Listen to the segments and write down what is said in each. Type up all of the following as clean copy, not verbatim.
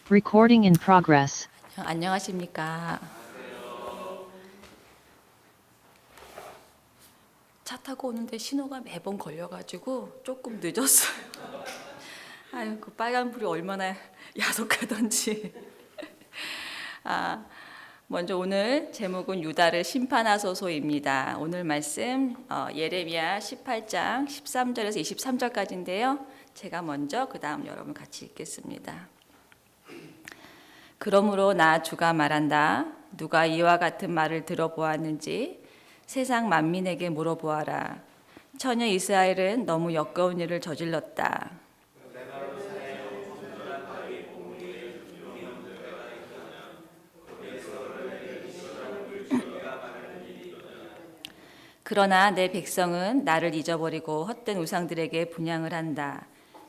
Recording in progress. 안녕하십니까. 차 타고 오는데 신호가 매번 걸려가지고 조금 늦었어요. 아유, 그 빨간불이 얼마나 야속하던지. 먼저 오늘 제목은 유다를 심판하소서입니다. 오늘 말씀 예레미야 18장 13절에서 23절까지인데요. 제가 먼저 그 다음 여러분 같이 읽겠습니다. 그러므로 나 주가 말한다. 누가 이와 같은 말을 들어보았는지 세상 만민에게 물어보아라. 처녀 이스라엘은 너무 역겨운 일을 저질렀다. 그러나 내 백성은 나를 잊어버리고 헛된 우상들에게 분향을 한다.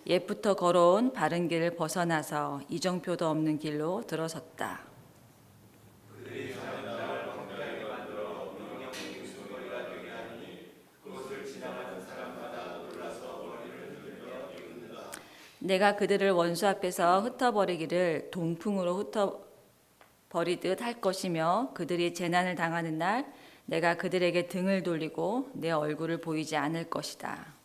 옛부터 걸어온 바른 길을 벗어나서 이정표도 없는 길로 들어섰다. 내가 그들을 원수 앞에서 흩어버리기를 동풍으로 흩어버리듯 할 것이며 그들이 재난을 당하는 날 내가 그들에게 등을 돌리고 내 얼굴을 보이지 않을 것이다.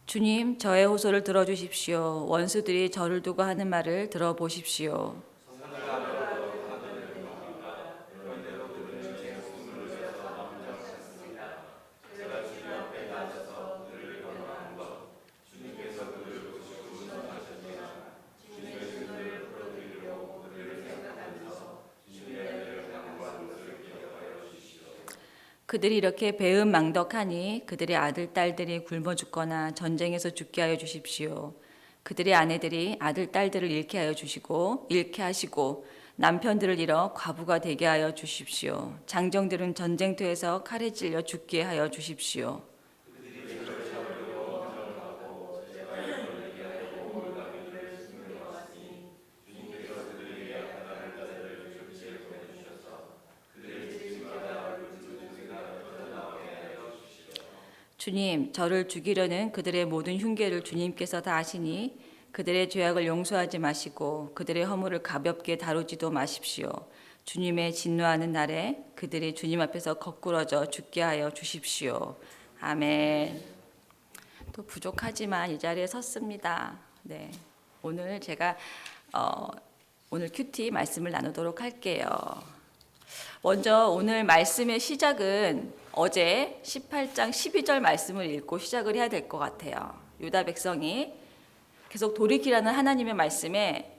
주님, 저의 호소를 들어주십시오. 원수들이 저를 두고 하는 말을 들어보십시오. 그들이 이렇게 배은망덕하니 그들의 아들, 딸들이 굶어 죽거나 전쟁에서 죽게 하여 주십시오. 그들의 아내들이 아들, 딸들을 잃게 하여 주시고 잃게 하시고 남편들을 잃어 과부가 되게 하여 주십시오. 장정들은 전쟁터에서 칼에 찔려 죽게 하여 주십시오. 주님, 저를 죽이려는 그들의 모든 흉계를 주님께서 다 아시니 그들의 죄악을 용서하지 마시고 그들의 허물을 가볍게 다루지도 마십시오. 주님의 진노하는 날에 그들이 주님 앞에서 거꾸러져 죽게 하여 주십시오. 아멘. 또 부족하지만 이 자리에 섰습니다. 네, 오늘 제가 오늘 큐티 말씀을 나누도록 할게요. 먼저 오늘 말씀의 시작은 어제 18장 12절 말씀을 읽고 시작을 해야 될 것 같아요. 유다 백성이 계속 돌이키라는 하나님의 말씀에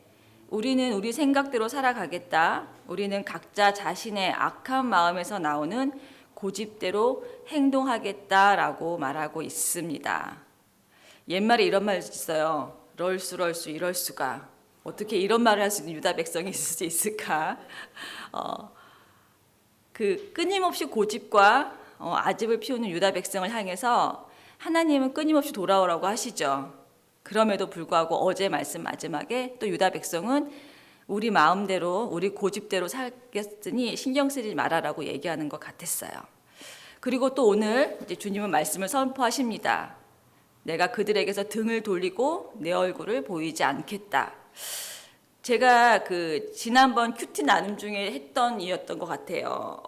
우리는 우리 생각대로 살아가겠다. 우리는 각자 자신의 악한 마음에서 나오는 고집대로 행동하겠다라고 말하고 있습니다. 옛말에 이런 말 있어요. 럴수 이럴 수가. 어떻게 이런 말을 할 수 있는 유다 백성이 있을 수 있을까? 그 끊임없이 고집과 아집을 피우는 유다 백성을 향해서 하나님은 끊임없이 돌아오라고 하시죠. 그럼에도 불구하고 어제 말씀 마지막에 또 유다 백성은 우리 마음대로 우리 고집대로 살겠으니 신경 쓰지 말아라고 얘기하는 것 같았어요. 그리고 또 오늘 이제 주님은 말씀을 선포하십니다. 내가 그들에게서 등을 돌리고 내 얼굴을 보이지 않겠다. 제가 그 지난번 큐티 나눔 중에 했던 이였던 것 같아요.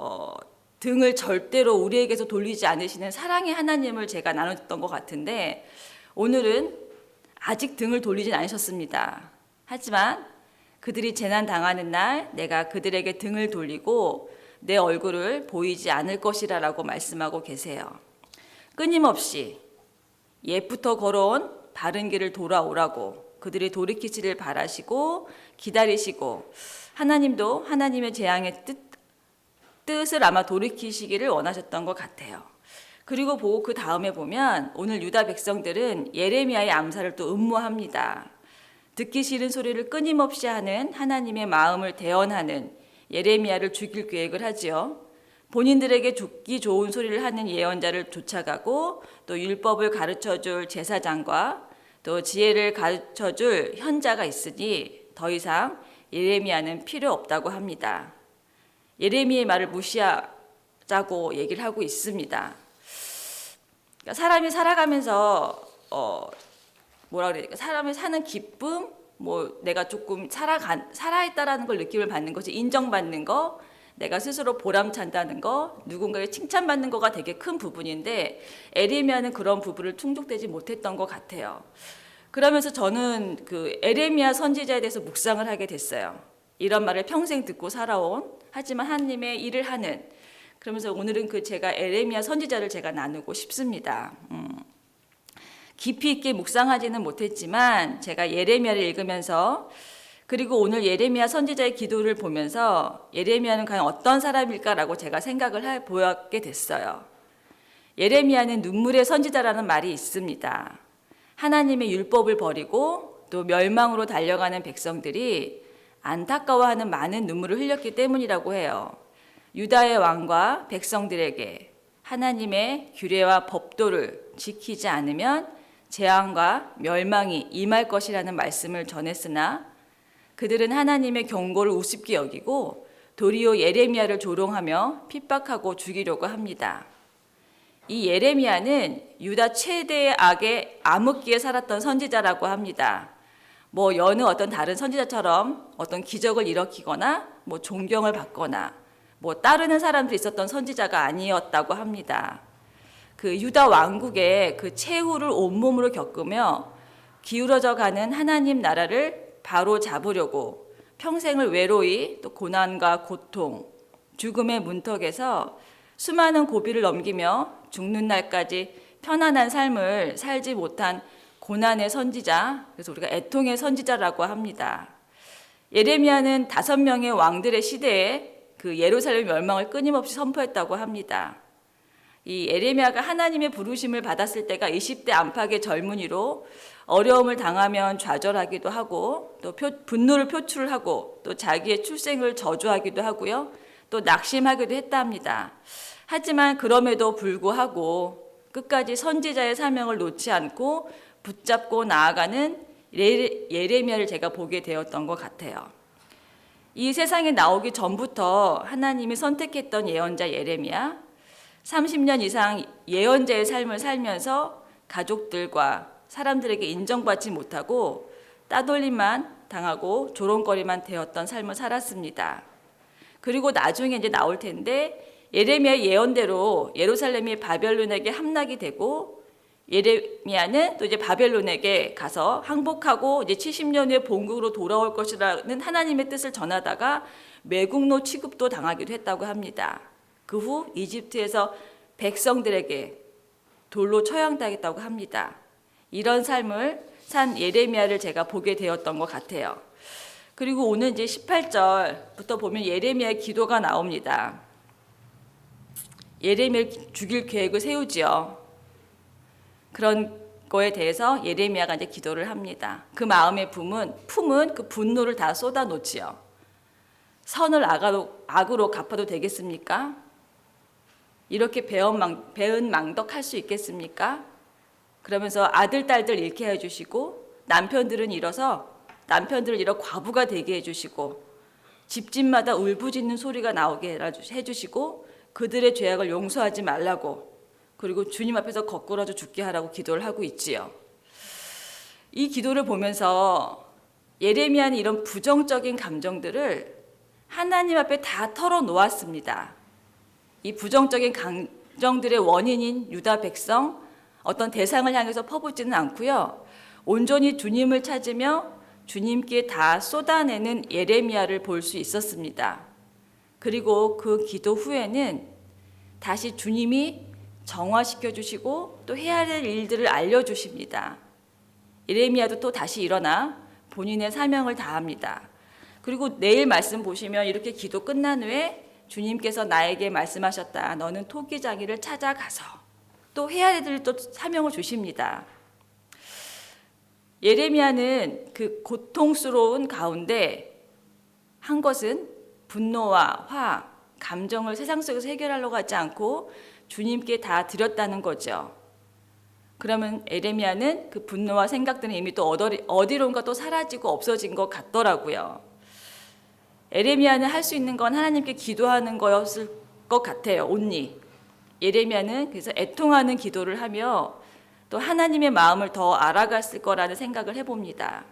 등을 절대로 우리에게서 돌리지 않으시는 사랑의 하나님을 제가 나눴던 것 같은데 오늘은 아직 등을 돌리진 않으셨습니다. 하지만 그들이 재난 당하는 날 내가 그들에게 등을 돌리고 내 얼굴을 보이지 않을 것이라라고 말씀하고 계세요. 끊임없이 옛부터 걸어온 바른 길을 돌아오라고 그들이 돌이키시를 바라시고 기다리시고 하나님도 하나님의 재앙의 뜻을 아마 돌이키시기를 원하셨던 것 같아요. 그리고 보고 그 다음에 보면 오늘 유다 백성들은 예레미야의 암살을 또 음모합니다. 듣기 싫은 소리를 끊임없이 하는 하나님의 마음을 대언하는 예레미야를 죽일 계획을 하지요. 본인들에게 듣기 좋은 소리를 하는 예언자를 쫓아가고 또 율법을 가르쳐줄 제사장과 또 지혜를 가르쳐줄 현자가 있으니 더 이상 예레미야는 필요 없다고 합니다. 예레미야의 말을 무시하자고 얘기를 하고 있습니다. 그러니까 사람이 살아가면서 뭐라 그래야 될까? 사람이 사는 기쁨, 뭐 내가 조금 살아있다라는 걸 느낌을 받는 거지, 인정받는 거, 내가 스스로 보람찬다는 거, 누군가의 칭찬받는 거가 되게 큰 부분인데 에레미야는 그런 부분을 충족되지 못했던 것 같아요. 그러면서 저는 그 에레미야 선지자에 대해서 묵상을 하게 됐어요. 이런 말을 평생 듣고 살아온, 하지만 하나님의 일을 하는, 그러면서 오늘은 제가 에레미야 선지자를 제가 나누고 싶습니다. 깊이 있게 묵상하지는 못했지만 제가 예레미야를 읽으면서, 그리고 오늘 예레미야 선지자의 기도를 보면서 예레미야는 과연 어떤 사람일까라고 제가 생각을 보였게 됐어요. 예레미야는 눈물의 선지자라는 말이 있습니다. 하나님의 율법을 버리고 또 멸망으로 달려가는 백성들이 안타까워하는 많은 눈물을 흘렸기 때문이라고 해요. 유다의 왕과 백성들에게 하나님의 규례와 법도를 지키지 않으면 재앙과 멸망이 임할 것이라는 말씀을 전했으나 그들은 하나님의 경고를 우습게 여기고 도리어 예레미야를 조롱하며 핍박하고 죽이려고 합니다. 이 예레미야는 유다 최대의 악의 암흑기에 살았던 선지자라고 합니다. 뭐 여느 어떤 다른 선지자처럼 어떤 기적을 일으키거나 뭐 존경을 받거나 뭐 따르는 사람들이 있었던 선지자가 아니었다고 합니다. 그 유다 왕국의 그 최후를 온몸으로 겪으며 기울어져 가는 하나님 나라를 바로 잡으려고 평생을 외로이 또 고난과 고통, 죽음의 문턱에서 수많은 고비를 넘기며 죽는 날까지 편안한 삶을 살지 못한 고난의 선지자, 그래서 우리가 애통의 선지자라고 합니다. 예레미야는 5명의 왕들의 시대에 그 예루살렘 멸망을 끊임없이 선포했다고 합니다. 이 예레미야가 하나님의 부르심을 받았을 때가 20대 안팎의 젊은이로 어려움을 당하면 좌절하기도 하고 또 분노를 표출하고 또 자기의 출생을 저주하기도 하고요. 또 낙심하기도 했다 합니다. 하지만 그럼에도 불구하고 끝까지 선지자의 사명을 놓지 않고 붙잡고 나아가는 예레미야를 제가 보게 되었던 것 같아요. 이 세상에 나오기 전부터 하나님이 선택했던 예언자 예레미야, 30년 이상 예언자의 삶을 살면서 가족들과 사람들에게 인정받지 못하고 따돌림만 당하고 조롱거리만 되었던 삶을 살았습니다. 그리고 나중에 이제 나올 텐데 예레미야 예언대로 예루살렘이 바벨론에게 함락이 되고 예레미야는 또 이제 바벨론에게 가서 항복하고 이제 70년 후에 본국으로 돌아올 것이라는 하나님의 뜻을 전하다가 매국노 취급도 당하기도 했다고 합니다. 그 후 이집트에서 백성들에게 돌로 처형당했다고 합니다. 이런 삶을 산 예레미야를 제가 보게 되었던 것 같아요. 그리고 오늘 이제 18절부터 보면 예레미야의 기도가 나옵니다. 예레미야를 죽일 계획을 세우지요. 그런 거에 대해서 예레미야가 이제 기도를 합니다. 그 마음의 품은 그 분노를 다 쏟아놓지요. 선을 악으로 갚아도 되겠습니까? 이렇게 배은망덕할 수 있겠습니까? 그러면서 아들, 딸들 잃게 해주시고 남편들을 잃어 과부가 되게 해주시고 집집마다 울부짖는 소리가 나오게 해주시고 그들의 죄악을 용서하지 말라고, 그리고 주님 앞에서 거꾸러져 죽게 하라고 기도를 하고 있지요. 이 기도를 보면서 예레미야는 이런 부정적인 감정들을 하나님 앞에 다 털어놓았습니다. 이 부정적인 감정들의 원인인 유다 백성, 어떤 대상을 향해서 퍼붓지는 않고요. 온전히 주님을 찾으며 주님께 다 쏟아내는 예레미야를 볼 수 있었습니다. 그리고 그 기도 후에는 다시 주님이 정화시켜 주시고 또 해야 될 일들을 알려주십니다. 예레미야도 또 다시 일어나 본인의 사명을 다합니다. 그리고 내일 말씀 보시면 이렇게 기도 끝난 후에 주님께서 나에게 말씀하셨다. 너는 토기장이를 찾아가서 또 해야 될 또 사명을 주십니다. 예레미야는 그 고통스러운 가운데 한 것은 분노와 화, 감정을 세상 속에서 해결하려고 하지 않고 주님께 다 드렸다는 거죠. 그러면 에레미야는 그 분노와 생각들은 이미 또 어디론가 또 사라지고 없어진 것 같더라고요. 에레미야는 할 수 있는 건 하나님께 기도하는 거였을 것 같아요. 온리. 예레미야는 그래서 애통하는 기도를 하며 또 하나님의 마음을 더 알아갔을 거라는 생각을 해봅니다.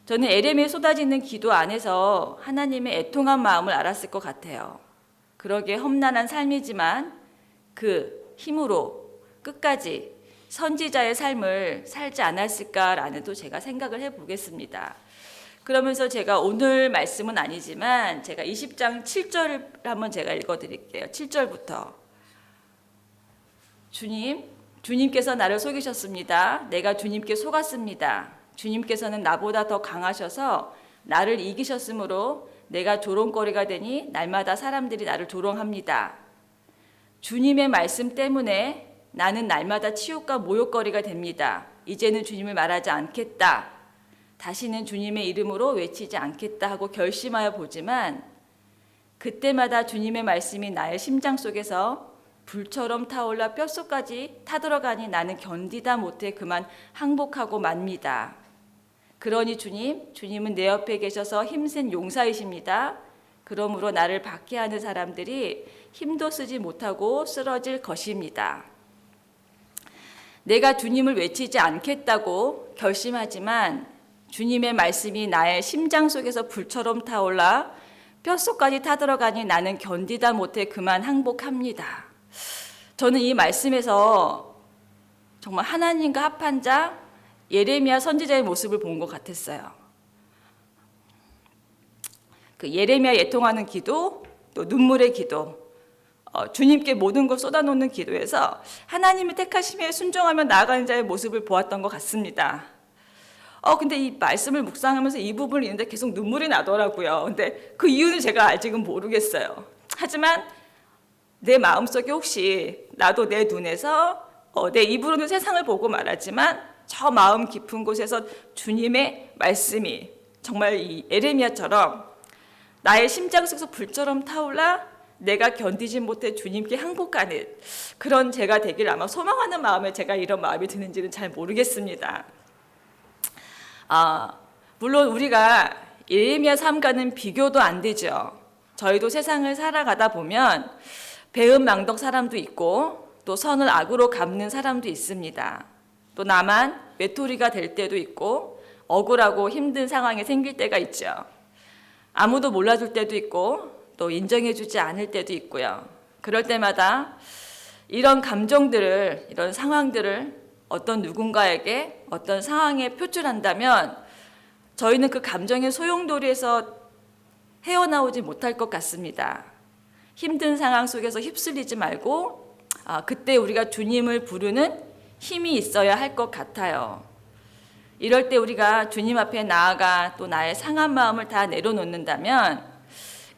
저는 에레미야에 쏟아지는 기도 안에서 하나님의 애통한 마음을 알았을 것 같아요. 그러기에 험난한 삶이지만 그 힘으로 끝까지 선지자의 삶을 살지 않았을까라는 또 제가 생각을 해보겠습니다. 그러면서 제가 오늘 말씀은 아니지만 제가 20장 7절을 한번 제가 읽어드릴게요. 7절부터 주님께서 나를 속이셨습니다. 내가 주님께 속았습니다. 주님께서는 나보다 더 강하셔서 나를 이기셨으므로 내가 조롱거리가 되니 날마다 사람들이 나를 조롱합니다. 주님의 말씀 때문에 나는 날마다 치욕과 모욕거리가 됩니다. 이제는 주님을 말하지 않겠다. 다시는 주님의 이름으로 외치지 않겠다 하고 결심하여 보지만 그때마다 주님의 말씀이 나의 심장 속에서 불처럼 타올라 뼛속까지 타들어가니 나는 견디다 못해 그만 항복하고 맙니다. 그러니 주님은 내 옆에 계셔서 힘센 용사이십니다. 그러므로 나를 박해하는 사람들이 힘도 쓰지 못하고 쓰러질 것입니다. 내가 주님을 외치지 않겠다고 결심하지만 주님의 말씀이 나의 심장 속에서 불처럼 타올라 뼛속까지 타들어가니 나는 견디다 못해 그만 항복합니다. 저는 이 말씀에서 정말 하나님과 합한 자 예레미야 선지자의 모습을 본 것 같았어요. 그 예레미야 애통하는 기도, 또 눈물의 기도, 주님께 모든 걸 쏟아놓는 기도에서 하나님의 택하심에 순종하며 나아가는 자의 모습을 보았던 것 같습니다. 근데 이 말씀을 묵상하면서 이 부분을 읽는데 계속 눈물이 나더라고요. 근데 그 이유는 제가 아직은 모르겠어요. 하지만 내 마음속에 혹시 나도 내 눈에서 내 입으로는 세상을 보고 말하지만 저 마음 깊은 곳에서 주님의 말씀이 정말 이 에레미야처럼 나의 심장 속에서 불처럼 타올라 내가 견디지 못해 주님께 항복하는 그런 제가 되기를 아마 소망하는 마음에 제가 이런 마음이 드는지는 잘 모르겠습니다. 물론 우리가 예레미야 삶과는 비교도 안 되죠. 저희도 세상을 살아가다 보면 배은망덕 사람도 있고 또 선을 악으로 갚는 사람도 있습니다. 또 나만 외톨이가 될 때도 있고 억울하고 힘든 상황이 생길 때가 있죠. 아무도 몰라줄 때도 있고 또 인정해주지 않을 때도 있고요. 그럴 때마다 이런 감정들을, 이런 상황들을 어떤 누군가에게 어떤 상황에 표출한다면 저희는 그 감정의 소용돌이에서 헤어나오지 못할 것 같습니다. 힘든 상황 속에서 휩쓸리지 말고 그때 우리가 주님을 부르는 힘이 있어야 할 것 같아요. 이럴 때 우리가 주님 앞에 나아가 또 나의 상한 마음을 다 내려놓는다면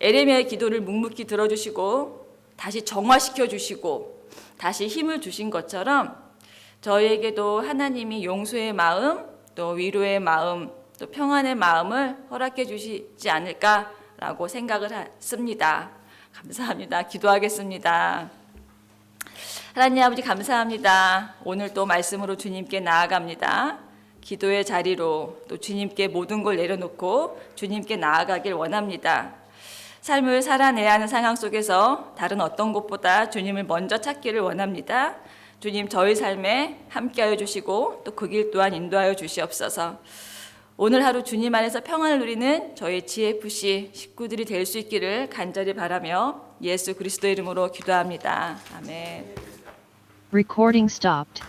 에레미야의 기도를 묵묵히 들어주시고 다시 정화시켜 주시고 다시 힘을 주신 것처럼 저희에게도 하나님이 용서의 마음, 또 위로의 마음, 또 평안의 마음을 허락해 주시지 않을까라고 생각을 했습니다. 감사합니다. 기도하겠습니다. 하나님 아버지 감사합니다. 오늘 또 말씀으로 주님께 나아갑니다. 기도의 자리로 또 주님께 모든 걸 내려놓고 주님께 나아가길 원합니다. 삶을 살아내야 하는 상황 속에서 다른 어떤 곳보다 주님을 먼저 찾기를 원합니다. 주님 저희 삶에 함께하여 주시고 또 그 길 또한 인도하여 주시옵소서. 오늘 하루 주님 안에서 평안을 누리는 저희 GFC 식구들이 될 수 있기를 간절히 바라며 예수 그리스도 이름으로 기도합니다. 아멘. Recording stopped.